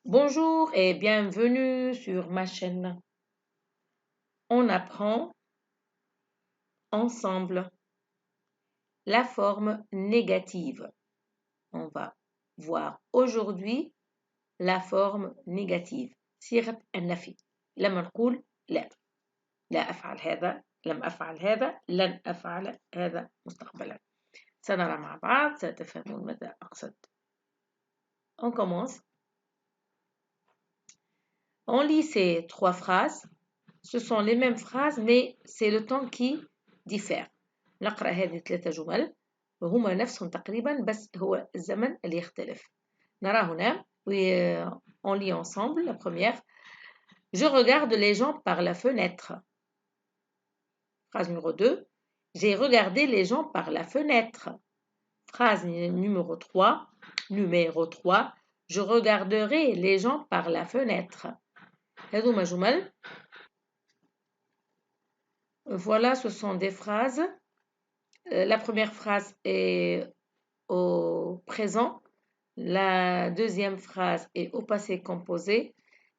Bonjour et bienvenue sur ma chaîne. On apprend ensemble la forme négative. On va voir aujourd'hui la forme négative. صيغة النفي. لما نقول لا أفعل هذا، لم أفعل هذا، لن أفعل هذا مستقبلا. سنرى مع بعض، ستفهمون ماذا أقصد. On commence. On lit ces trois phrases. Ce sont les mêmes phrases mais c'est le temps qui diffère. نقرأ هذه 3 جمل وهما نفسهم تقريبا بس هو الزمن اللي يختلف. نرى هنا on lit ensemble la première. Je regarde les gens par la fenêtre. Phrase numéro 2. J'ai regardé les gens par la fenêtre. Phrase numéro 3. Je regarderai les gens par la fenêtre. هذوما جمل. Voilà, ce sont des phrases. La première phrase est au présent, la deuxième phrase est au passé composé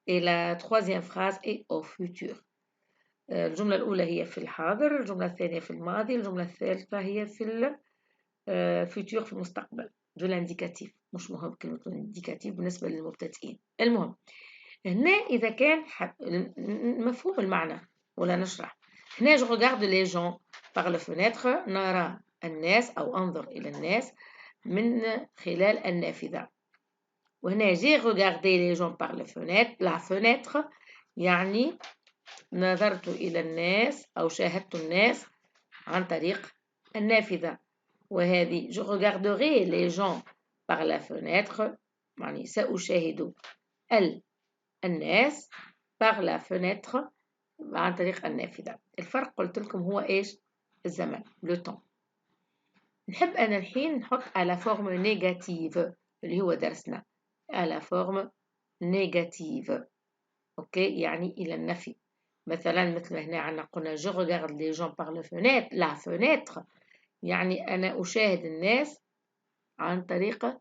et la troisième phrase est au futur. الجملة الأولى هي في الحاضر، الجملة الثانية في الماضي، الجملة الثالثة هي في الفيتور في المستقبل. de l'indicatif مش مهم كلمة indicatif بالنسبة للمبتدئين. المهم هنا إذا كان مفهوم المعنى ولا نشرح. هنا je regarde les gens par la fenêtre. نرى الناس أو أنظر إلى الناس من خلال النافذة. وهنا j'ai regardé les gens par la fenêtre يعني نظرت إلى الناس أو شاهدت الناس عن طريق النافذة. وهذه je regarderai les gens par la fenêtre يعني سأشاهد الناس par la fenêtre عن طريق النافذة. الفرق قلت لكم هو إيش؟ الزمن le temps. نحب أنا الحين نحط على forme négative اللي هو درسنا على forme négative. أوكي يعني إلى النفي. مثلا مثل هنا عنا قلنا je regarde les gens par la fenêtre يعني أنا أشاهد الناس عن طريق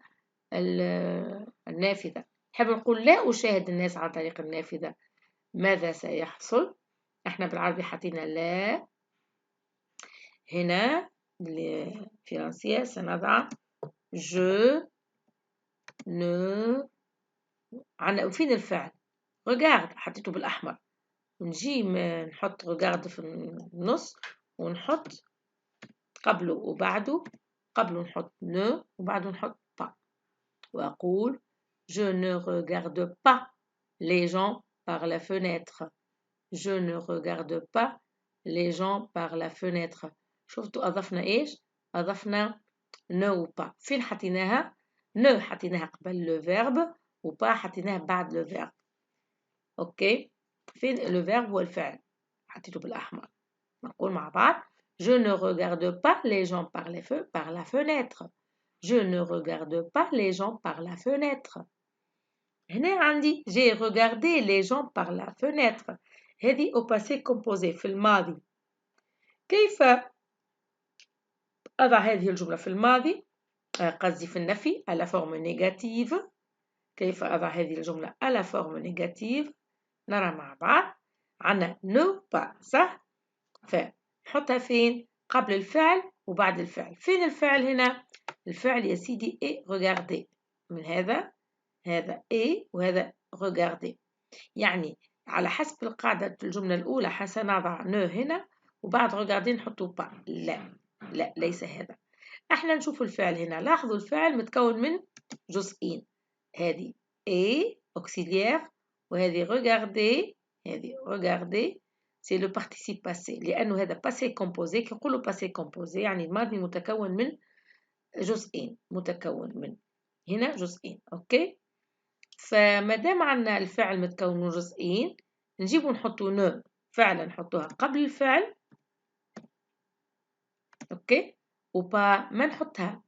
النافذة. نحب نقول لا أشاهد الناس عن طريق النافذة. ماذا سيحصل؟ احنا بالعربي حطينا لا. هنا بالفرنسية سنضع je ne عنا فين الفعل؟ regarde حطيته بالأحمر. نجي نحط regarde في النص ونحط قبله وبعده. قبله نحط ne وبعده نحط pas. وأقول je ne regarde pas les gens par la fenêtre. Je ne regarde pas les gens par la fenêtre. شفتوا أضفنا إيش؟ أضفنا ne و pas. فين حطيناها؟ ne حطيناها قبل le verbe و pas حطيناها بعد le verbe. أوكي؟ فين le verbe هو الفعل. حطيته بالأحمر. نقول مع بعض je ne regarde pas les gens par la fenêtre. Je ne regarde pas les gens par la fenêtre. هنا عندي j'ai regardé les gens par la fenêtre. هذه au passé composé في الماضي. كيف أضع هذه الجملة في الماضي؟ قصدي في النفي على forme négative. كيف أضع هذه الجملة على forme négative؟ نرى مع بعض. عنا ne pas صح؟ فنحطها فين؟ قبل الفعل وبعد الفعل. فين الفعل هنا؟ الفعل يا سيدي est regarder. من هذا وهذا regarder. يعني على حسب القاعدة الجملة الأولى سنضع ne هنا وبعد regarder نحطه pas. لا ليس هذا. احنا نشوف الفعل هنا. لاحظوا الفعل متكون من جزئين. هذه auxiliaire وهذه regarder c'est le participe passé لأنه هذا passé composé. كي نقولوا passé composé يعني الماضي متكون من جزئين. هنا جزئين. أوكي. فمادام عندنا الفعل متكون من جزئين نجيبو نحطو نو فعلا نحطوها قبل الفعل. اوكي. وبا ما نحطها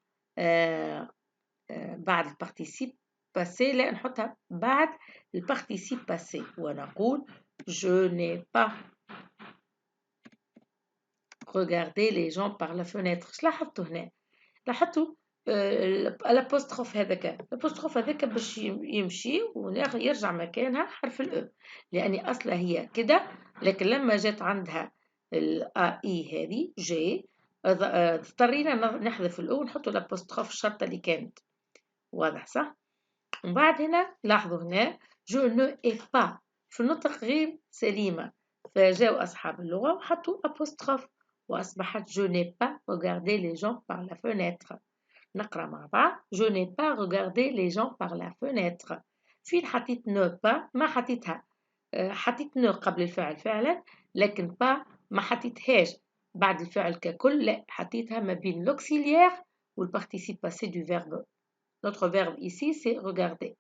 بعد البارتيسيب باسي. لا نحطها بعد البارتيسيب باسي ونقول je n'ai pas regardé les gens par la fenêtre. اش لاحظتوا هنا؟ لاحظتوا الابوستروف هذاك باش يمشي ويرجع مكانها حرف الأو، لأني أصلا هي كده، لكن لما جات عندها الأ إي هذه جي اضطرينا نحذف الأو ونحطوا الابوستروف الشرطة اللي كانت. واضح صح؟ ومن بعد هنا لاحظوا هنا جو نو إي با في النطق غير سليمة، فجاءوا أصحاب اللغة وحطوا apostrophe وأصبحت je n'ai pas regardé les gens par la fenêtre. نقرأ مع بعض je n'ai pas regardé les gens par la fenêtre. فين حطيت ne pas؟ ما حطيتها، حطيت ne قبل الفعل فعلا، لكن pas ما حطيتهاش بعد الفعل ككل، لا حطيتها ما بين l'auxiliaire والparticipe passé du verbe. Notre verbe ici c'est regarder.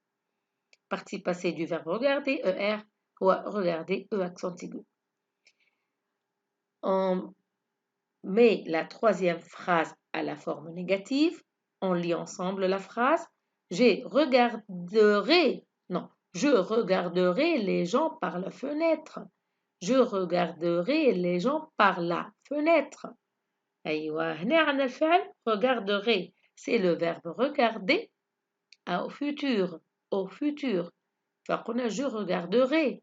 Participe passé du verbe regarder, ER, ou regarder, E accent aigu. On met la troisième phrase à la forme négative. On lit ensemble la phrase. Je regarderai les gens par la fenêtre. Je regarderai les gens par la fenêtre. أيوة هنا عندنا الفعل regarderai, c'est le verbe regarder au futur. Au futur. فقلنا je regarderai.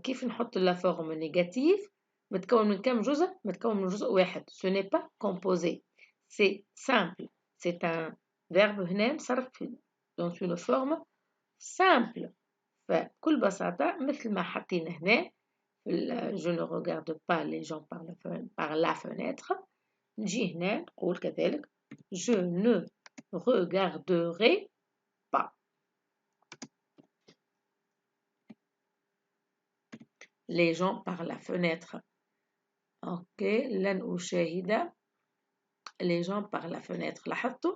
كيف نحط لا فورم نيجاتيف؟ متكون من كم جزء؟ متكون من جزء واحد. ce n'est pas composé, c'est simple, c'est un verbe هنا مصرف dans une forme simple. فبكل بساطة مثل ما حطينا هنا je ne regarde pas les gens par la fenêtre، نجي هنا نقول كذلك je ne regarderai pas les gens par la fenêtre. ok لن أشاهد les gens par la fenêtre. لاحظتوا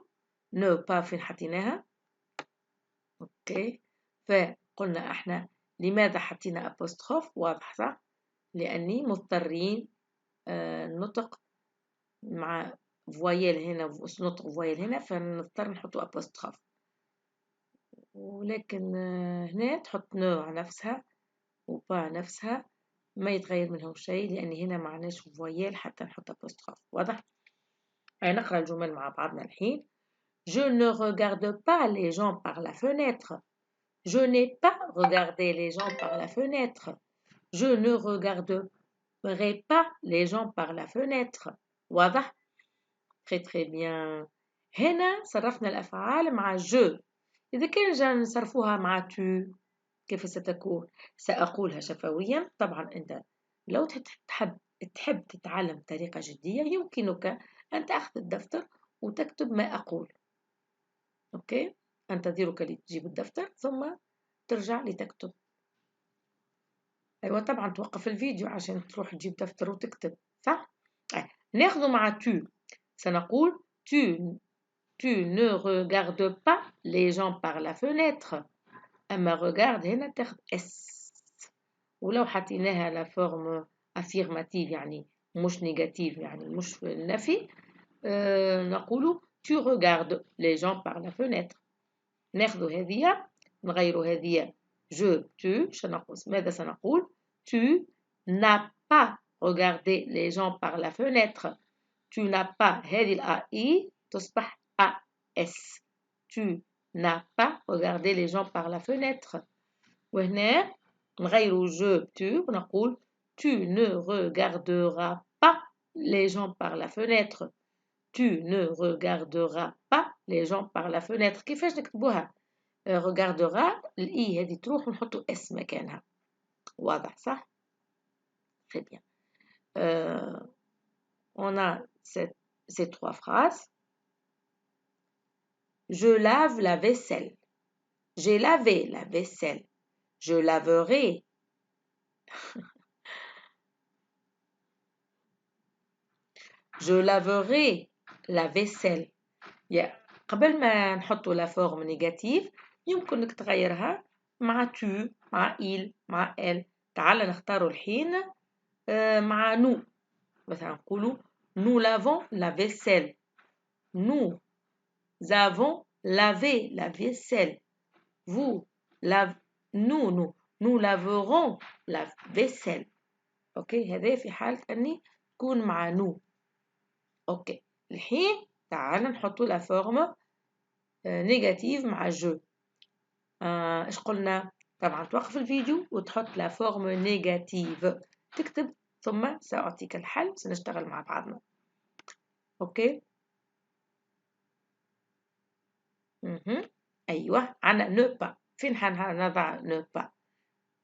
ne pas فين حطيناها؟ اوكي فقلنا احنا لماذا حطينا apostrophe؟ واضح صح؟ لأني مضطرين نطق مع فويل هنا نطق فويل هنا، فنضطر نحطوا apostrophe. ولكن هنا تحط نو على نفسها وبا نفسها ما يتغير منهم شيء، لأن هنا معناش فويل حتى نحط apostrophe. واضح؟ هاي نقرأ الجمل مع بعضنا الحين. Je ne regarde pas les gens par la fenêtre. Je n'ai pas regardé les gens par la fenêtre. Je ne regarderai pas les gens par la fenêtre. واضح؟ très très bien. هنا صرفنا الأفعال مع je. إذا كان جا نصرفوها مع tu كيف ستكون؟ سأقولها شفويا. طبعا أنت لو تحب تتعلم بطريقة جدية يمكنك أن تأخذ الدفتر وتكتب ما أقول. أوكي؟ أنتظرك لتجيب الدفتر ثم ترجع لتكتب. أيوة طبعا توقف الفيديو عشان تروح تجيب دفتر وتكتب صح؟ ناخذ مع tu. سنقول tu ne regardes pas les gens par la fenêtre. أما regarde هنا تاخذ اس، ولو حطيناها لا فورم affirmative يعني مش نيجاتيف يعني مش في النفي، نقول tu regardes les gens par la fenêtre. ناخذ هذه نغير هذه je tu ماذا سنقول؟ tu n'as pas regardé les gens par la fenêtre. tu n'as pas هذه الAI تصبح AS. tu n'as pas regardé les gens par la fenêtre. وهنا نغير je tu ونقول tu ne regarderas pas les gens par la fenêtre. tu ne regarderas pas les gens par la fenêtre. كيفاش نكتبوها؟ regardera الإي هذه تروح ونحطوا اس مكانها. واضح صح؟ très bien. On a ces trois phrases. Je lave la vaisselle. J'ai lavé la vaisselle. Je laverai. Je laverai la vaisselle. قبل ما نحطوا لا فورم نيجاتيف يمكنك تغيرها مع tu مع il مع elle. تعال نختاروا الحين مع nous. مثلا نقولوا nous lavons la vaisselle. Nous avons lavé la vaisselle. Nous laverons la vaisselle. اوكي هذا في حالة اني تكون مع nous. اوكي الحين تعال نحطوا la forme négative مع je. إيش قلنا؟ طبعا توقف الفيديو وتحط la forme négative. تكتب ثم سأعطيك الحل سنشتغل مع بعضنا. أوكي؟ أيوه عنا ne pas. فين حنضع ne pas؟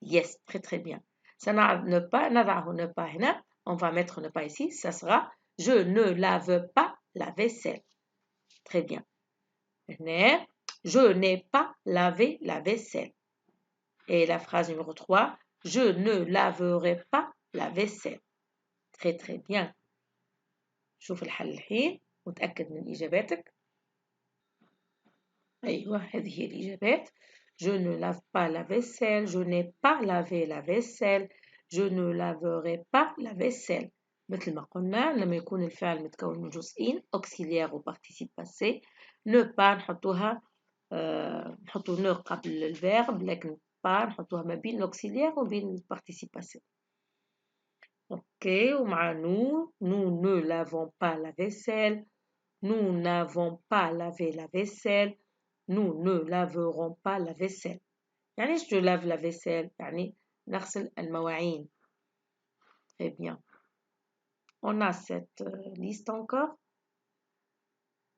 Yes, très très bien. سنضع ne pas, نضعه ne pas هنا. On va mettre ne pas ici. Ça sera je ne lave pas la vaisselle. Très bien. هنا je n'ai pas lavé la vaisselle. Et la phrase numéro 3, je ne laverai pas la vaisselle. Très très bien. شوف الحل الحين وتأكد من إجاباتك. أيوة هذه هي الإجابات. Je ne lave pas la vaisselle. Je n'ai pas lavé la vaisselle. Je ne laverai pas la vaisselle. مثل ما قلنا لما يكون الفعل متكون من جزئين auxiliaire و participe passé ne pas نحطوها نحطو ne قبل الفيرب لكن pas نحطوها ما بين l'auxiliaire وبين le participe passé. Ok, ومع nous ne lavons pas la vaisselle. Nous n'avons pas lavé la vaisselle. Nous ne laverons pas la vaisselle. يعني je lave la vaisselle يعني نغسل المواعين. Très bien. On a cette liste encore.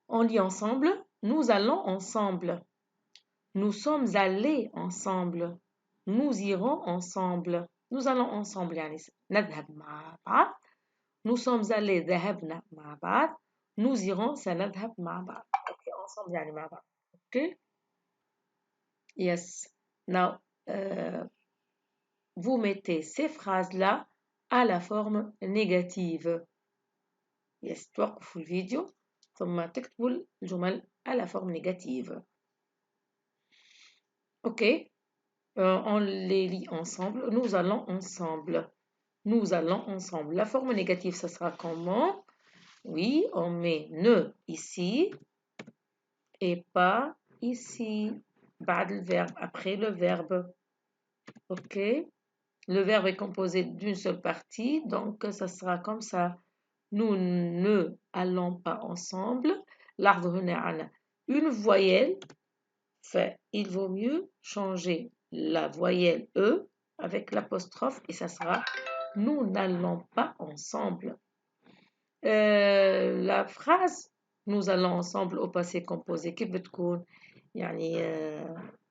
On lit ensemble. Nous allons ensemble. Nous sommes allés ensemble. Nous irons ensemble. Nous allons ensemble يعني نذهب مع بعض. Nous sommes allés ذهبنا مع بعض. Nous irons سنذهب مع بعض. Okay, ensemble يعني مع بعض. Okay? Yes. Now, vous mettez ces phrases-là à la forme négative. Yes. توقفوا الفيديو ثم تكتبوا الجمل à la forme négative. Ok. On les lit ensemble. Nous allons ensemble. Nous allons ensemble. La forme négative, ça sera comment? Oui, on met ne ici et pas ici. بعد le verbe, après le verbe. Ok. Le verbe est composé d'une seule partie, donc ça sera comme ça. Nous ne allons pas ensemble. L'arbre هنا une voyelle. Fait, il vaut mieux changer la voyelle E avec l'apostrophe et ça sera nous n'allons pas ensemble. La phrase nous allons ensemble au passé composé كيف بتكون يعني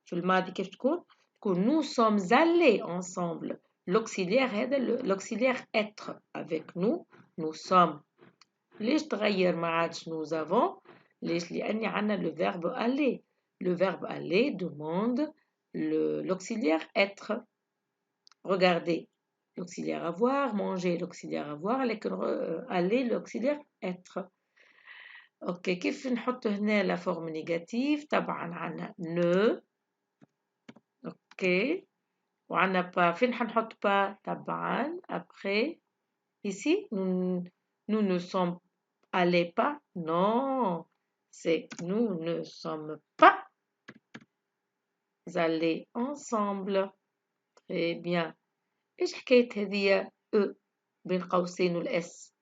في الماضي كيف تكون nous sommes allés ensemble. L'auxiliaire هذا l'auxiliaire être avec nous sommes. ليش تغير ما عادش nous avons ليش لأني عنا le verbe aller. Le verbe aller demande l'auxiliaire être. Regardez, l'auxiliaire avoir, manger, l'auxiliaire avoir, aller, l'auxiliaire être. Ok, كيف نحط هنا la forme négative؟ طبعا عنا ne. Ok, وعنا pas. فين حنحط pas؟ طبعا après. Ici, nous ne sommes allés pas. Non, c'est nous ne sommes pas allés ensemble. Très bien. إيش حكاية هذه أ بين قوسين والإس؟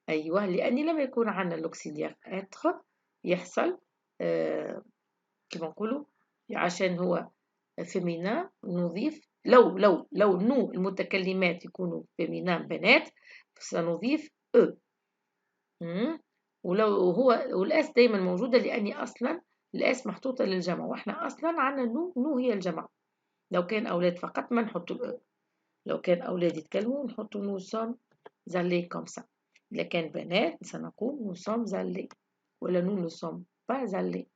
أيوه لأني لما يكون عندنا الأوكسيليير إتر يحصل كما نقولوا عشان هو فيمينا نضيف لو نو المتكلمات يكونوا فيمينا بنات سنضيف أ. ولو هو والإس دايما موجودة لأني أصلا الإس محطوطة للجمع وإحنا أصلا عندنا نو هي الجمع. لو كان أولاد فقط ما نحطوا الأ. لو كان أولاد يتكلموا نحطوا nous sommes allés comme ça. إذا كان بنات سنقول nous sommes allés ولا nous ne sommes pas allés.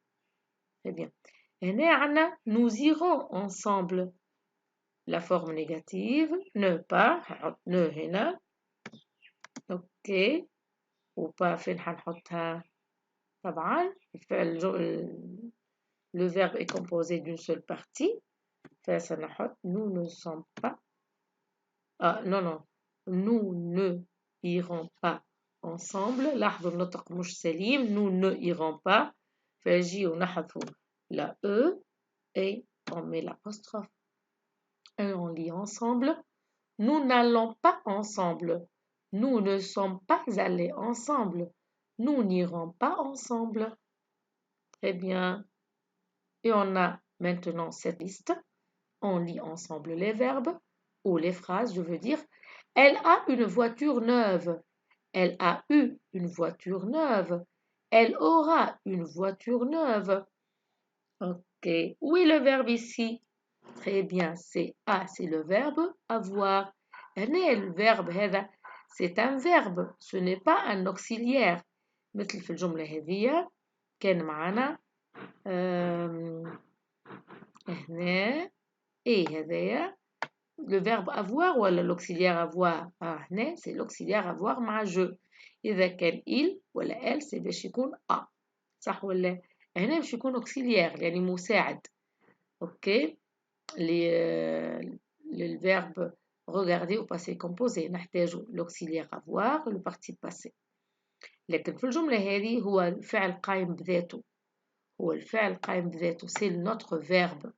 Très bien. هنا عنا nous irons ensemble. La forme négative ne pas حنحط ne هنا. أوكي. وبا فين حنحطها؟ طبعا le verbe est composé d'une seule partie. فسنحط nous ne sommes pas. Non. Nous ne irons pas ensemble. لاحظوا النطق مش سليم. Nous ne irons pas. فيجي ونحذف la E et on met l'apostrophe. Et on lit ensemble. Nous n'allons pas ensemble. Nous ne sommes pas allés ensemble. nous n'irons pas ensemble. Très bien. Et on a maintenant cette liste. On lit ensemble les verbes ou les phrases, je veux dire. Elle a une voiture neuve. Elle a eu une voiture neuve. Elle aura une voiture neuve. Ok. Où est le verbe ici? Très bien. C'est le verbe avoir. Le verbe هذا c'est un verbe. Ce n'est pas un auxiliaire. مثل في الجملة هذه كان معنا هنا ايه هذايا le verbe avoir ولا l'auxiliaire avoir هنا c'est l'auxiliaire avoir مع je إذا كان il ولا elle c'est باش يكون a صح ولا هنا باش يكون auxiliaire يعني مساعد اوكي للverbe regarder au passé composé نحتاج l'auxiliaire avoir le participe passé لكن في الجملة هذه هو الفعل قائم بذاته c'est notre verbe.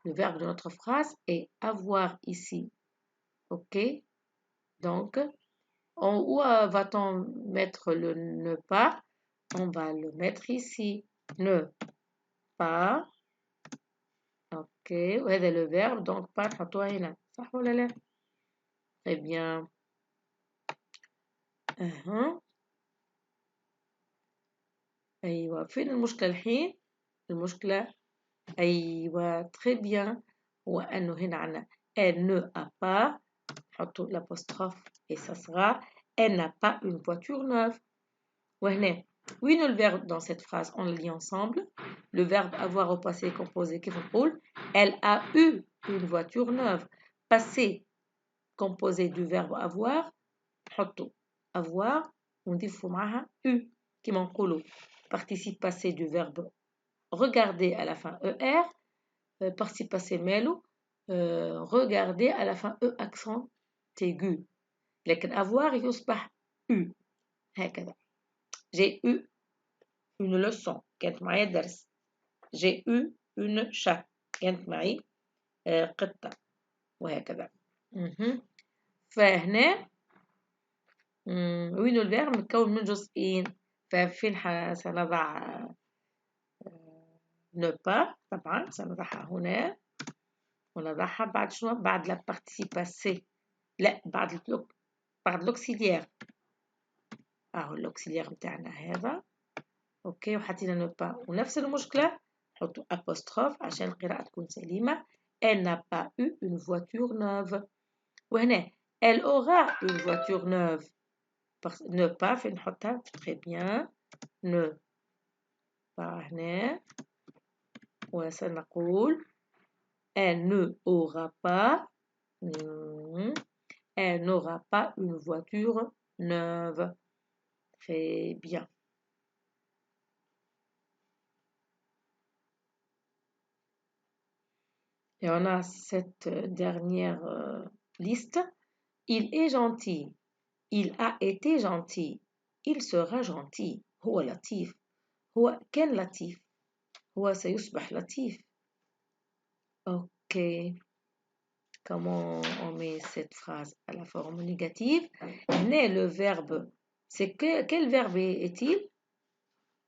Le verbe de notre phrase est avoir ici. Ok? Donc, où va-t-on mettre le ne pas? On va le mettre ici. Ne pas. Ok. وهذا le verbe. Donc, pas نحطوها هنا. صح ولا لا؟ Très bien. أيوة. فين المشكلة الحين؟ المشكلة أيوة. Très bien. هو أنه هنا عنا elle ne a pas. نحطو l'apostrophe et ça sera elle n'a pas une voiture neuve. وهنا وين le verbe dans cette phrase? On le lit ensemble. Le verbe avoir au passé composé كيف نقول elle a eu une voiture neuve. Passé composé du verbe avoir نحطو avoir ونضيفو معها eu كيما نقولو participe passé du verbe regarder à la fin er participe passé مالو regarder à la fin e accent aigu. لكن avoir يصبح u هكذا. J'ai eu une leçon كانت معي درس. J'ai eu une chat كانت معي قطة وهكذا. فهنا وين الفعل متكون من جزئين ففين سنضع ne pas طبعا سنضعها هنا ونضعها بعد شنو بعد la participation لا بعد l'auxiliaire اهو الاوكسيليير بتاعنا هذا اوكي وحطينا نو با ونفس المشكله نحطوا apostrophe عشان القراءه تكون سليمه elle n'a pas eu une voiture neuve وهنا elle aura une voiture neuve ne pas فين نحطها très bien ne pas هنا وسنقول elle ne aura pas elle n'aura pas une voiture neuve. Très bien. Et on a cette dernière liste. Il est gentil. Il a été gentil. Il sera gentil. هو لطيف. هو كان لطيف. هو سيصبح لطيف. Ok. Comment on met cette phrase à la forme négative? Mais le verbe, c'est quel verbe est-il?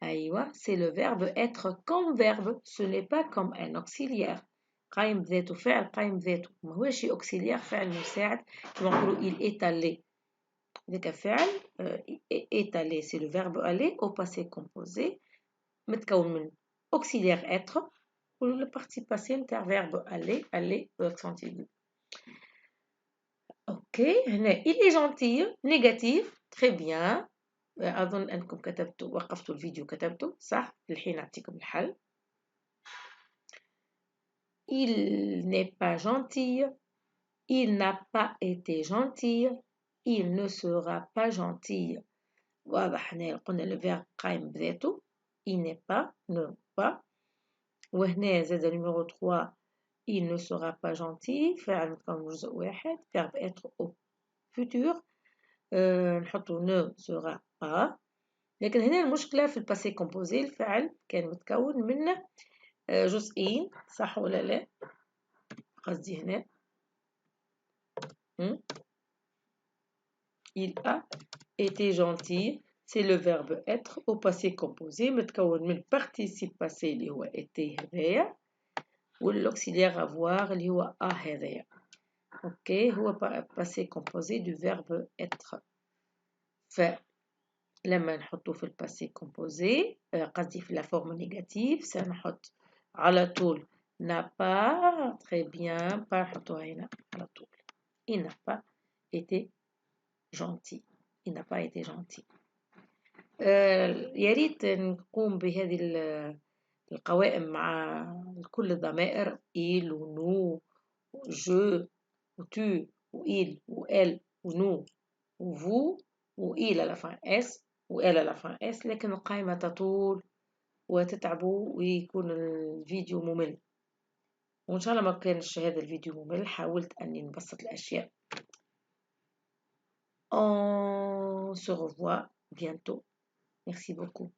أيوة, c'est le verbe être comme verbe. Ce n'est pas comme un auxiliaire. قايم بذاته فعل قايم بذاته ما هوش auxiliaire فعل مساعد كما نقولوا il est allé ذاك فعل est allé c'est le verbe aller au passé composé متكون من auxiliaire être و le participe passé نتاع verbe aller accent aigu. Ok هنا il est gentil négatif très bien أظن أنكم كتبتوا وقفتوا الفيديو كتبتوا صح الحين أعطيكم الحل. Il n'est pas gentil. Il n'a pas été gentil. Il ne sera pas gentil. واضح هنا قلنا le verbe قايم بذاته. Il n'est pas ne pas. وهنا زاد numéro 3 il ne sera pas gentil. فعل متكون جزء واحد verbe être au futur. نحطو ne sera pas. لكن هنا المشكلة في الباسي كومبوزي الفعل كان متكون من جزئين صح ولا لا؟ قصدي هنا il a été gentil c'est le verbe être au passé composé متكون من participe passé اللي هو était هذايا والauxiliaire avoir اللي هو a هذايا. اوكي هو passé composé du verbe être. فلما نحطه في الباسي كومبوزي قصدي في لا فورم نيجاتيف سنحط على طول n'a pas très bien pas نحطوها هنا على طول. il n'a pas été gentil. il n'a pas été gentil. يا ريت نقوم بهذه القوائم مع كل الضمائر il و nous و je و tu و il و elle و nous و vous و il à la fin s و elle à la fin s لكن القائمة تطول وتتعبوا ويكون الفيديو ممل وإن شاء الله ما كانش هذا الفيديو ممل حاولت أني نبسط الأشياء. On se revoit bientôt. Merci beaucoup.